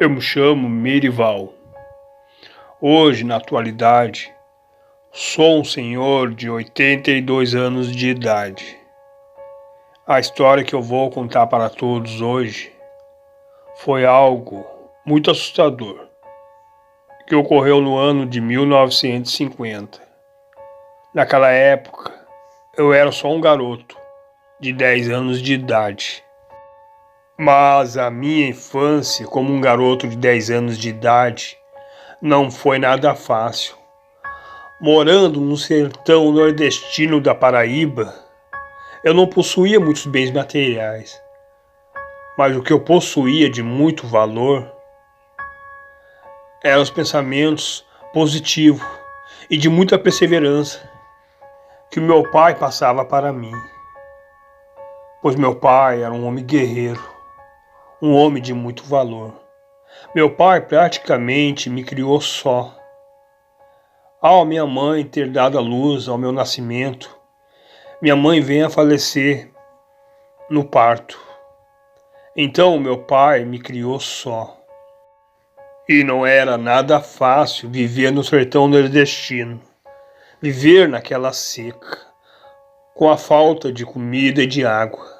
Eu me chamo Merival. Hoje, na atualidade, sou um senhor de 82 anos de idade. A história que eu vou contar para todos hoje foi algo muito assustador, que ocorreu no ano de 1950. Naquela época, eu era só um garoto de 10 anos de idade. Mas a minha infância como um garoto de 10 anos de idade não foi nada fácil. Morando no sertão nordestino da Paraíba, eu não possuía muitos bens materiais, mas o que eu possuía de muito valor eram os pensamentos positivos e de muita perseverança que o meu pai passava para mim. Pois meu pai era um homem guerreiro, um homem de muito valor. Meu pai praticamente me criou só. Ao minha mãe ter dado à luz ao meu nascimento, minha mãe veio a falecer no parto. Então meu pai me criou só. E não era nada fácil viver no sertão nordestino, viver naquela seca, com a falta de comida e de água.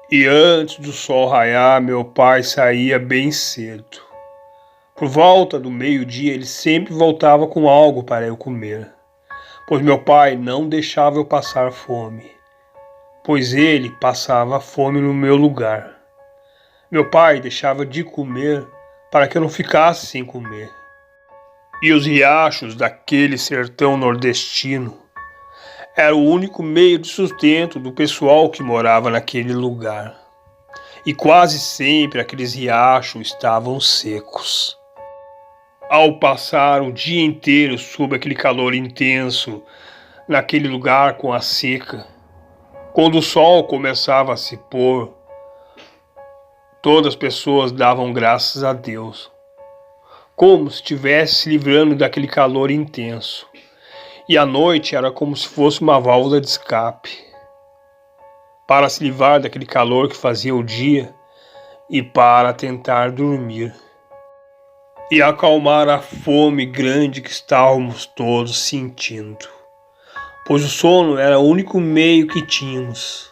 E antes do sol raiar, meu pai saía bem cedo. Por volta do meio-dia, ele sempre voltava com algo para eu comer, pois meu pai não deixava eu passar fome, pois ele passava fome no meu lugar. Meu pai deixava de comer para que eu não ficasse sem comer. E os riachos daquele sertão nordestino eram o único meio de sustento do pessoal que morava naquele lugar. E quase sempre aqueles riachos estavam secos. Ao passar o dia inteiro sob aquele calor intenso, naquele lugar com a seca, quando o sol começava a se pôr, todas as pessoas davam graças a Deus, como se estivesse se livrando daquele calor intenso. E a noite era como se fosse uma válvula de escape, para se livrar daquele calor que fazia o dia e para tentar dormir. E acalmar a fome grande que estávamos todos sentindo, pois o sono era o único meio que tínhamos.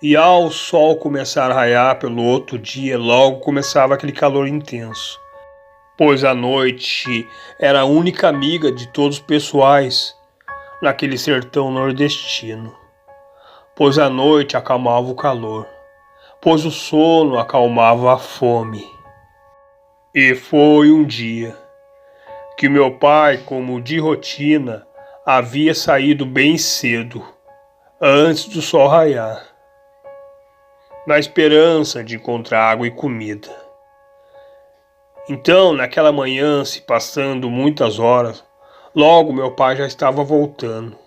E ao sol começar a raiar pelo outro dia, logo começava aquele calor intenso, pois a noite era a única amiga de todos os pessoais naquele sertão nordestino, pois a noite acalmava o calor, pois o sono acalmava a fome. E foi um dia que meu pai, como de rotina, havia saído bem cedo, antes do sol raiar, na esperança de encontrar água e comida. Então, naquela manhã, se passando muitas horas, logo meu pai já estava voltando,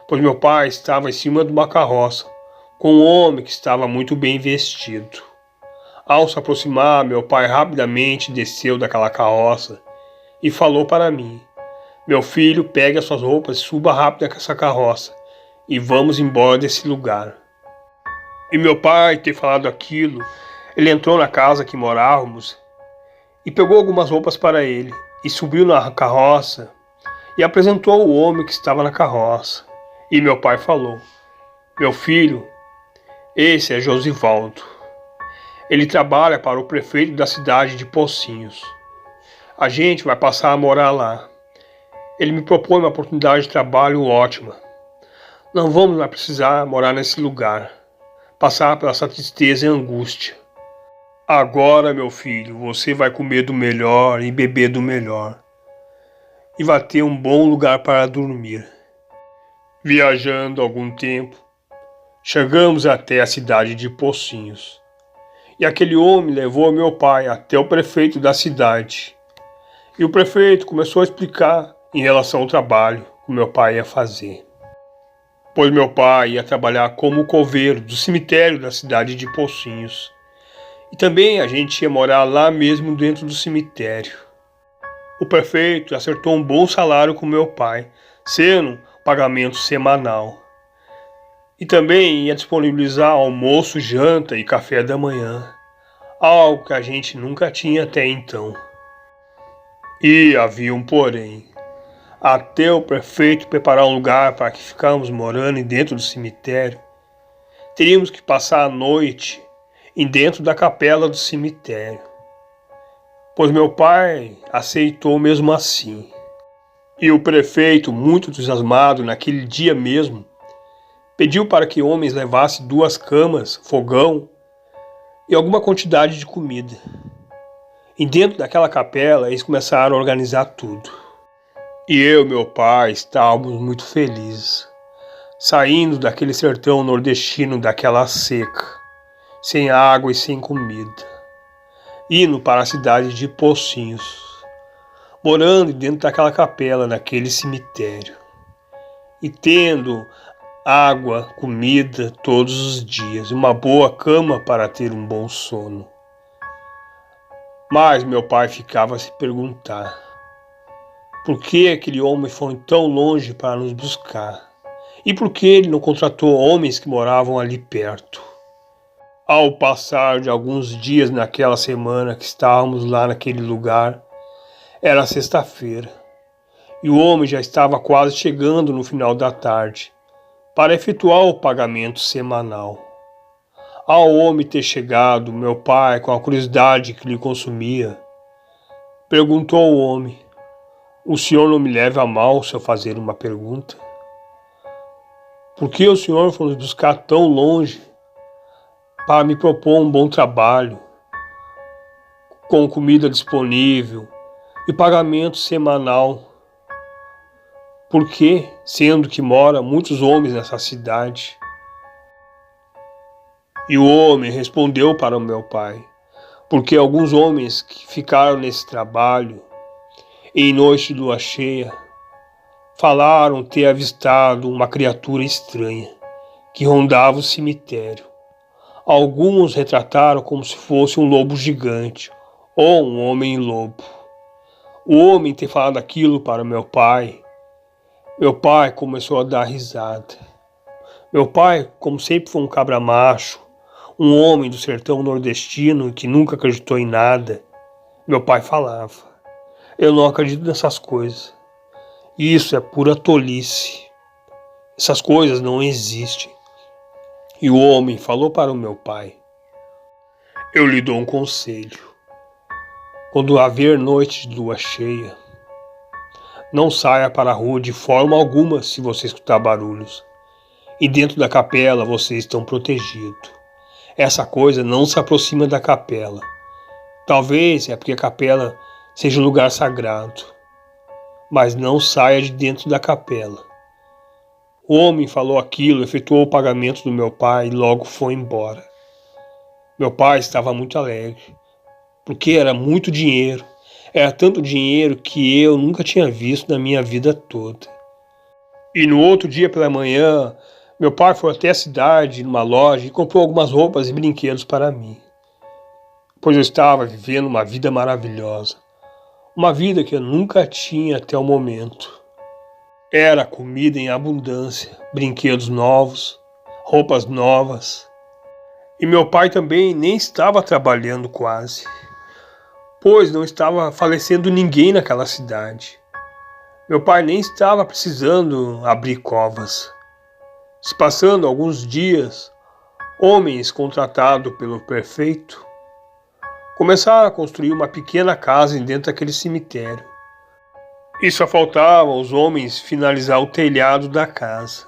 pois meu pai estava em cima de uma carroça, com um homem que estava muito bem vestido. Ao se aproximar, meu pai rapidamente desceu daquela carroça e falou para mim: "Meu filho, pegue as suas roupas e suba rápido nessa carroça e vamos embora desse lugar." E meu pai ter falado aquilo, ele entrou na casa que morávamos e pegou algumas roupas para ele e subiu na carroça e apresentou o homem que estava na carroça. E meu pai falou: "Meu filho, esse é Josivaldo. Ele trabalha para o prefeito da cidade de Pocinhos. A gente vai passar a morar lá. Ele me propõe uma oportunidade de trabalho ótima. Não vamos mais precisar morar nesse lugar, passar pela essa tristeza e angústia. Agora, meu filho, você vai comer do melhor e beber do melhor. E vai ter um bom lugar para dormir." Viajando algum tempo, chegamos até a cidade de Pocinhos. E aquele homem levou meu pai até o prefeito da cidade. E o prefeito começou a explicar em relação ao trabalho que meu pai ia fazer. Pois meu pai ia trabalhar como coveiro do cemitério da cidade de Pocinhos. E também a gente ia morar lá mesmo dentro do cemitério. O prefeito acertou um bom salário com meu pai, sendo um pagamento semanal. E também ia disponibilizar almoço, janta e café da manhã, algo que a gente nunca tinha até então. E havia um porém. Até o prefeito preparar um lugar para que ficássemos morando dentro do cemitério, teríamos que passar a noite dentro da capela do cemitério, pois meu pai aceitou mesmo assim. E o prefeito, muito entusiasmado naquele dia mesmo, pediu para que homens levassem 2 camas, fogão e alguma quantidade de comida. E dentro daquela capela eles começaram a organizar tudo. E eu e meu pai estávamos muito felizes, saindo daquele sertão nordestino, daquela seca, sem água e sem comida, indo para a cidade de Pocinhos, morando dentro daquela capela, naquele cemitério, e tendo água, comida todos os dias, uma boa cama para ter um bom sono. Mas meu pai ficava a se perguntar: por que aquele homem foi tão longe para nos buscar? E por que ele não contratou homens que moravam ali perto? Ao passar de alguns dias naquela semana que estávamos lá naquele lugar, era sexta-feira, e o homem já estava quase chegando no final da tarde para efetuar o pagamento semanal. Ao homem ter chegado, meu pai, com a curiosidade que lhe consumia, perguntou ao homem: o senhor não me leva a mal se eu fazer uma pergunta? Por que o senhor foi nos buscar tão longe para me propor um bom trabalho, com comida disponível e pagamento semanal? Por que, sendo que mora muitos homens nessa cidade? E o homem respondeu para o meu pai: porque alguns homens que ficaram nesse trabalho, em noite de lua cheia, falaram ter avistado uma criatura estranha que rondava o cemitério. Alguns retrataram como se fosse um lobo gigante ou um homem-lobo. O homem ter falado aquilo para meu pai começou a dar risada. Meu pai, como sempre foi um cabra macho, um homem do sertão nordestino que nunca acreditou em nada, meu pai falava: eu não acredito nessas coisas. Isso é pura tolice. Essas coisas não existem. E o homem falou para o meu pai: eu lhe dou um conselho. Quando haver noite de lua cheia, não saia para a rua de forma alguma se você escutar barulhos. E dentro da capela vocês estão protegidos. Essa coisa não se aproxima da capela. Talvez é porque a capela seja um lugar sagrado. Mas não saia de dentro da capela. O homem falou aquilo, efetuou o pagamento do meu pai e logo foi embora. Meu pai estava muito alegre, porque era muito dinheiro. Era tanto dinheiro que eu nunca tinha visto na minha vida toda. E no outro dia pela manhã, meu pai foi até a cidade, numa loja, e comprou algumas roupas e brinquedos para mim. Pois eu estava vivendo uma vida maravilhosa. Uma vida que eu nunca tinha até o momento. Era comida em abundância, brinquedos novos, roupas novas. E meu pai também nem estava trabalhando quase, pois não estava falecendo ninguém naquela cidade. Meu pai nem estava precisando abrir covas. Se passando alguns dias, homens contratados pelo prefeito começaram a construir uma pequena casa dentro daquele cemitério. E só faltava os homens finalizar o telhado da casa.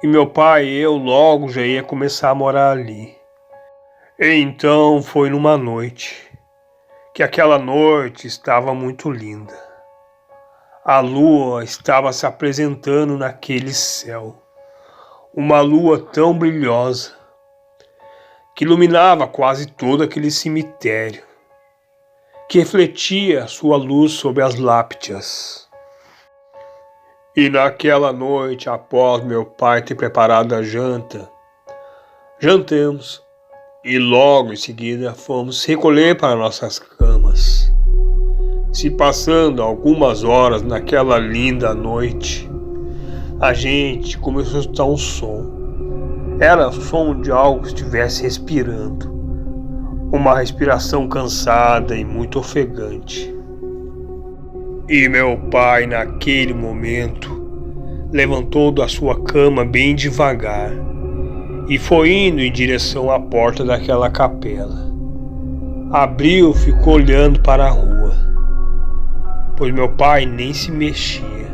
E meu pai e eu logo já ia começar a morar ali. E então foi numa noite, que aquela noite estava muito linda. A lua estava se apresentando naquele céu. Uma lua tão brilhosa, que iluminava quase todo aquele cemitério, que refletia sua luz sobre as lápides. E naquela noite, após meu pai ter preparado a janta, jantamos e logo em seguida fomos recolher para nossas camas. Se passando algumas horas naquela linda noite, a gente começou a escutar um som. Era o som de algo que estivesse respirando. uma respiração cansada e muito ofegante. E meu pai, naquele momento, levantou da sua cama bem devagar e foi indo em direção à porta daquela capela. Abriu e ficou olhando para a rua, pois meu pai nem se mexia.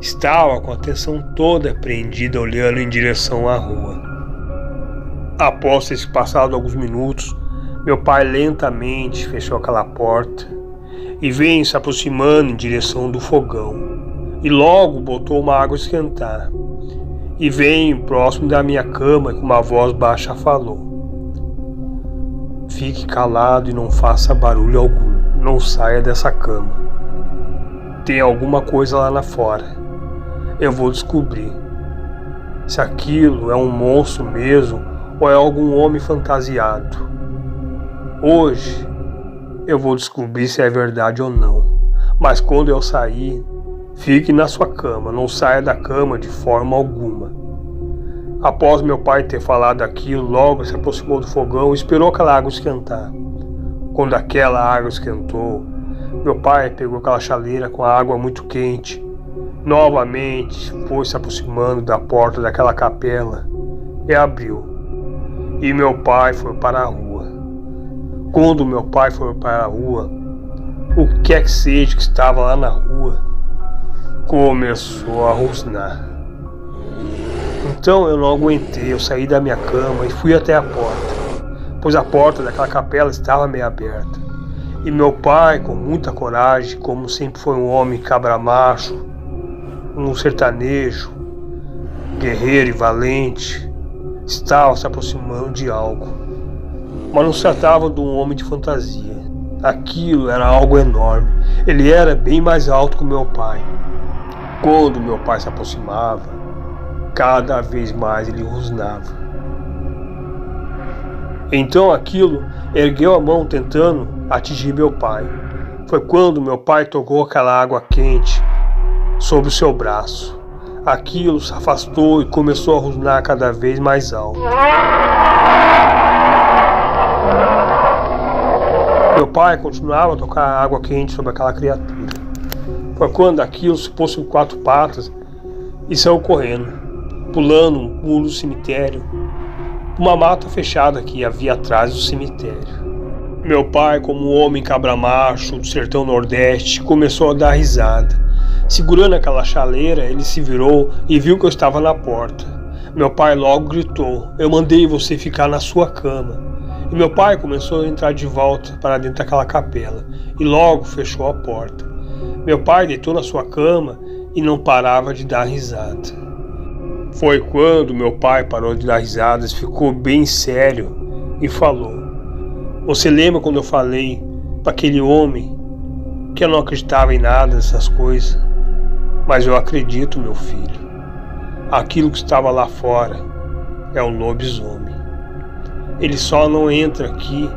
Estava com a atenção toda prendida olhando em direção à rua. Após ter se passado alguns minutos, meu pai lentamente fechou aquela porta e veio se aproximando em direção do fogão. E logo botou uma água a esquentar. E veio próximo da minha cama e com uma voz baixa falou: fique calado e não faça barulho algum. Não saia dessa cama. Tem alguma coisa lá na fora. Eu vou descobrir se aquilo é um monstro mesmo ou é algum homem fantasiado. Hoje eu vou descobrir se é verdade ou não. Mas quando eu sair, fique na sua cama, não saia da cama de forma alguma. Após meu pai ter falado aquilo, logo se aproximou do fogão e esperou aquela água esquentar. Quando aquela água esquentou, meu pai pegou aquela chaleira com a água muito quente. Novamente foi se aproximando da porta daquela capela e abriu. E meu pai foi para a rua. Quando meu pai foi para a rua, o que é que seja que estava lá na rua começou a rosnar. Então eu não aguentei, eu saí da minha cama e fui até a porta, pois a porta daquela capela estava meio aberta. E meu pai, com muita coragem, como sempre foi um homem cabra macho, um sertanejo, guerreiro e valente, estava se aproximando de algo. Mas não se tratava de um homem de fantasia. Aquilo era algo enorme. Ele era bem mais alto que o meu pai. Quando meu pai se aproximava, cada vez mais ele rosnava. Então aquilo ergueu a mão tentando atingir meu pai. Foi quando meu pai tocou aquela água quente sobre o seu braço. Aquilo se afastou e começou a rosnar cada vez mais alto. Meu pai continuava a tocar água quente sobre aquela criatura. Foi quando aquilo se pôs em 4 patas e saiu correndo, pulando um muro do cemitério, uma mata fechada que havia atrás do cemitério. Meu pai, como um homem cabra macho do sertão nordeste, começou a dar risada. Segurando aquela chaleira, ele se virou e viu que eu estava na porta. Meu pai logo gritou: eu mandei você ficar na sua cama. E meu pai começou a entrar de volta para dentro daquela capela e logo fechou a porta. Meu pai deitou na sua cama e não parava de dar risada. Foi quando meu pai parou de dar risadas, ficou bem sério e falou: você lembra quando eu falei para aquele homem que eu não acreditava em nada dessas coisas? Mas eu acredito, meu filho. Aquilo que estava lá fora é o lobisomem. Ele só não entra aqui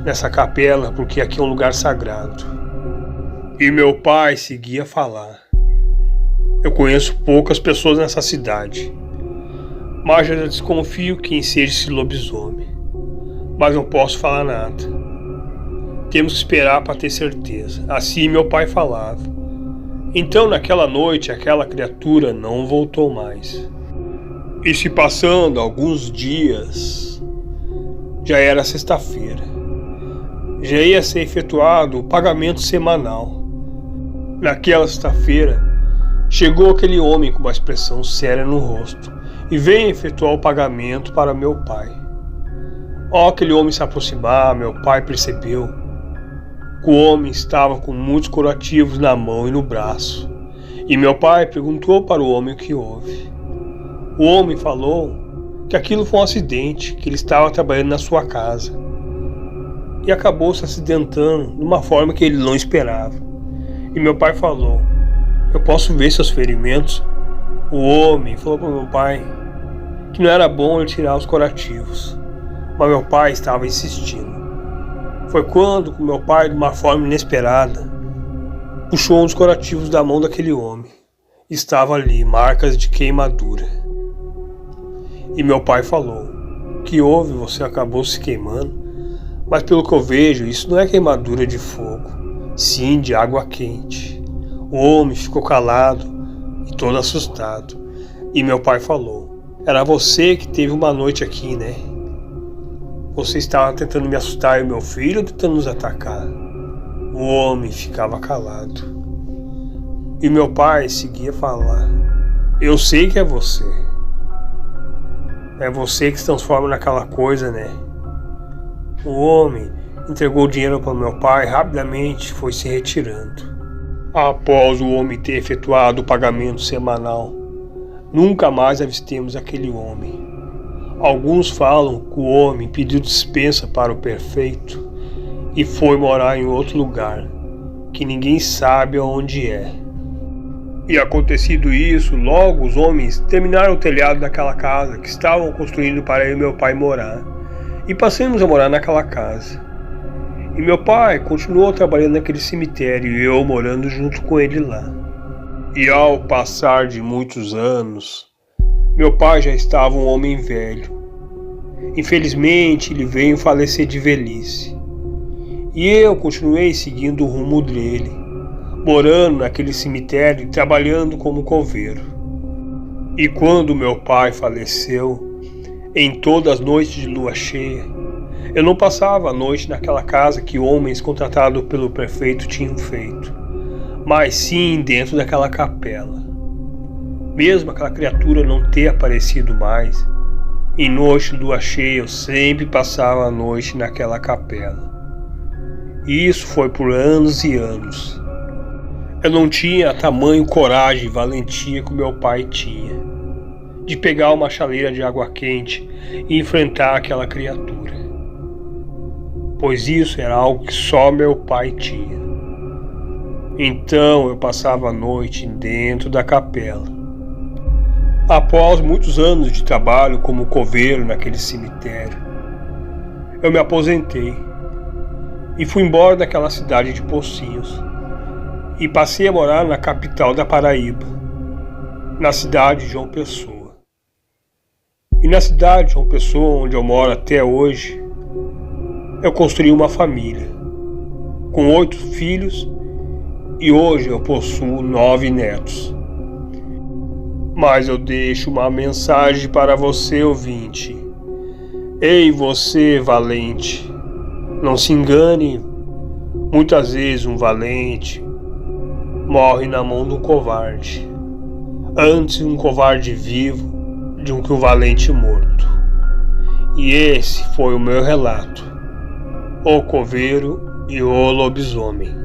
nessa capela porque aqui é um lugar sagrado. E meu pai seguia a falar: eu conheço poucas pessoas nessa cidade, mas já desconfio quem seja esse lobisomem. Mas não posso falar nada. Temos que esperar para ter certeza. Assim meu pai falava. Então naquela noite aquela criatura não voltou mais. E se passando alguns dias, já era sexta-feira. Já ia ser efetuado o pagamento semanal. Naquela sexta-feira, chegou aquele homem com uma expressão séria no rosto e veio efetuar o pagamento para meu pai. Ao aquele homem se aproximar, meu pai percebeu que o homem estava com muitos curativos na mão e no braço. E meu pai perguntou para o homem o que houve. O homem falou que aquilo foi um acidente, que ele estava trabalhando na sua casa e acabou se acidentando de uma forma que ele não esperava. E meu pai falou: eu posso ver seus ferimentos? O homem falou para meu pai que não era bom ele tirar os curativos, mas meu pai estava insistindo. Foi quando meu pai, de uma forma inesperada, puxou um dos curativos da mão daquele homem. Estava ali marcas de queimadura. E meu pai falou: que houve? Você acabou se queimando? Mas pelo que eu vejo, isso não é queimadura de fogo, sim de água quente. O homem ficou calado e todo assustado. E meu pai falou: era você que teve uma noite aqui, né? Você estava tentando me assustar e o meu filho ou tentando nos atacar? O homem ficava calado. E meu pai seguia a falar: eu sei que é você. É você que se transforma naquela coisa, né? O homem entregou o dinheiro para meu pai e rapidamente foi se retirando. Após o homem ter efetuado o pagamento semanal, nunca mais avistemos aquele homem. Alguns falam que o homem pediu dispensa para o prefeito e foi morar em outro lugar, que ninguém sabe onde é. E acontecido isso, logo os homens terminaram o telhado daquela casa que estavam construindo para eu e meu pai morar, e passamos a morar naquela casa. E meu pai continuou trabalhando naquele cemitério e eu morando junto com ele lá. E ao passar de muitos anos, meu pai já estava um homem velho. Infelizmente, ele veio falecer de velhice. E eu continuei seguindo o rumo dele, morando naquele cemitério e trabalhando como coveiro. E quando meu pai faleceu, em todas as noites de lua cheia, eu não passava a noite naquela casa que homens contratados pelo prefeito tinham feito, mas sim dentro daquela capela. Mesmo aquela criatura não ter aparecido mais, em noite de lua cheia eu sempre passava a noite naquela capela. E isso foi por anos e anos. Eu não tinha a tamanho coragem e valentia que meu pai tinha, de pegar uma chaleira de água quente e enfrentar aquela criatura, pois isso era algo que só meu pai tinha. Então eu passava a noite dentro da capela. Após muitos anos de trabalho como coveiro naquele cemitério, eu me aposentei e fui embora daquela cidade de Pocinhos e passei a morar na capital da Paraíba, na cidade de João Pessoa. E na cidade de João Pessoa, onde eu moro até hoje, eu construí uma família, com 8 filhos, e hoje eu possuo 9 netos. Mas eu deixo uma mensagem para você, ouvinte. Ei, você, valente, não se engane, muitas vezes um valente morre na mão de um covarde, antes um covarde vivo do que um valente morto. E esse foi o meu relato. O Coveiro e o Lobisomem.